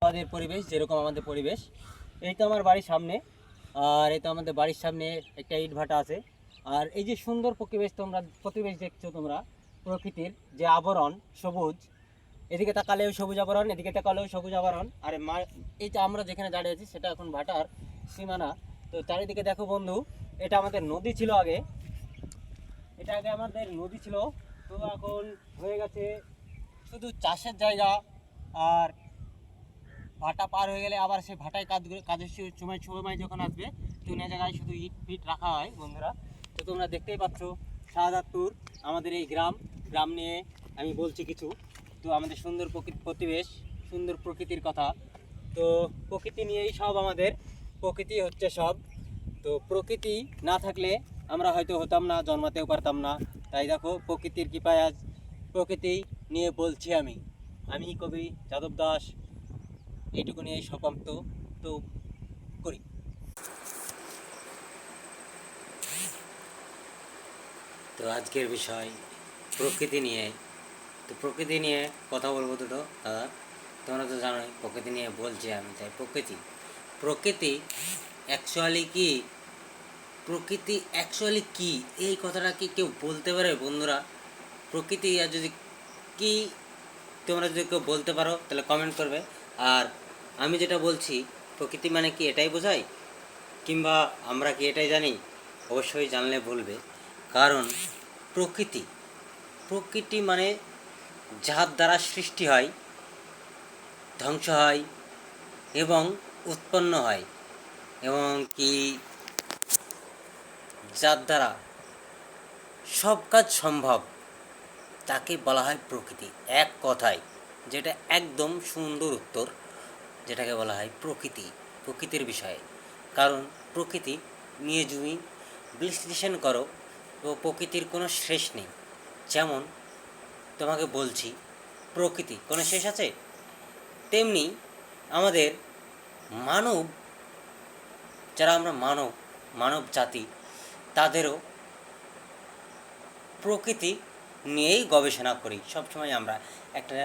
আমাদের পরিবেশ যেরকম আমাদের পরিবেশ, এই তো আমার বাড়ির সামনে। আর এই তো আমাদের বাড়ির সামনে একটা ইট ভাটা আছে। আর এই যে সুন্দর প্রতিবেশ দেখছো তোমরা, প্রকৃতির যে আবরণ সবুজ, এদিকে তাকালেও সবুজ আবরণ, এদিকে তাকালেও সবুজ আবরণ। আর এই যে আমরা যেখানে দাঁড়িয়ে আছি সেটা এখন ভাটার সীমানা। তো চারিদিকে দেখো বন্ধু, এটা আমাদের নদী ছিল আগে, এটা আগে আমাদের নদী ছিল। তো এখন হয়ে গেছে শুধু চাষের জায়গা। আর ভাটা পার হয়ে গেলে আবার সেই ভাটায় কাজের সময় যখন আসবে, তো জায়গায় শুধু ইট ফিট রাখা হয় বন্ধুরা। তো তোমরা দেখতেই পাচ্ছ শাহজাদপুর, আমাদের এই গ্রাম নিয়ে আমি বলছি কিছু। তো আমাদের সুন্দর প্রতিবেশ, সুন্দর প্রকৃতির কথা। তো প্রকৃতি নিয়েই সব আমাদের, প্রকৃতি হচ্ছে সব। তো প্রকৃতি না থাকলে আমরা হয়তো হতাম না, জন্মাতেও পারতাম না। তাই দেখো প্রকৃতির কৃপায় আজ প্রকৃতি নিয়ে বলছি আমি কবি যাদব দাস। এইটুকু নিয়ে সমাপ্ত তো করি। তো আজকের বিষয় প্রকৃতি নিয়ে। তো প্রকৃতি নিয়ে কথা বলবো দুটো দাদা। তোমরা তো জানোই প্রকৃতি নিয়ে বলছি আমি, তাই প্রকৃতি অ্যাকচুয়ালি কি, প্রকৃতি অ্যাকচুয়ালি কি, এই কথাটা কি কেউ বলতে পারে বন্ধুরা? প্রকৃতি আর যদি কি, তোমরা যদি কেউ বলতে পারো তাহলে কমেন্ট করবে। আর আমি যেটা বলছি, প্রকৃতি মানে কি এটাই বোঝায়, কিংবা আমরা কি এটাই জানি? অবশ্যই জানলে বলবে। কারণ প্রকৃতি প্রকৃতি মানে যার দ্বারা সৃষ্টি হয়, ধ্বংস হয় এবং উৎপন্ন হয়, এবং কি যার দ্বারা সব কাজ সম্ভব, তাকে বলা হয় প্রকৃতি। এক কথায় যেটা একদম সুন্দর উত্তর, যেটাকে বলা হয় প্রকৃতি, প্রকৃতির বিষয়ে। কারণ প্রকৃতি নিয়ে যদি বিশ্লেষণ করো, তো প্রকৃতির কোনো শেষ নেই। যেমন তোমাকে বলছি, প্রকৃতি কোনো শেষ আছে? তেমনি আমাদের মানব, যারা আমরা মানব জাতি, তাদেরও প্রকৃতি নিয়েই গবেষণা করি সবসময়। আমরা একটা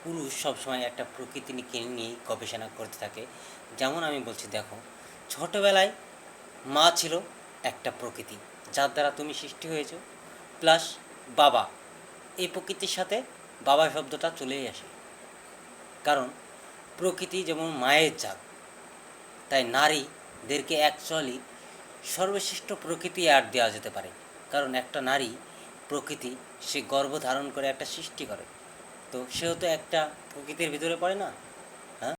পুরুষ সবসময় একটা প্রকৃতিকে নিয়েই গবেষণা করতে থাকে। যেমন আমি বলছি, দেখো, ছোটোবেলায় মা ছিল একটা প্রকৃতি, যার দ্বারা তুমি সৃষ্টি হয়েছো, প্লাস বাবা, এই প্রকৃতির সাথে বাবা শব্দটা চলেই আসে। কারণ প্রকৃতি যেমন মায়ের জাত, তাই নারীদেরকে অ্যাকচুয়ালি সর্বশ্রেষ্ঠ প্রকৃতি অ্যাড দেওয়া যেতে পারে। কারণ একটা নারী প্রকৃতি, সে গর্ভধারণ করে একটা সৃষ্টি করে, তো সেও তো একটা প্রকৃতির ভিতরে পড়ে না?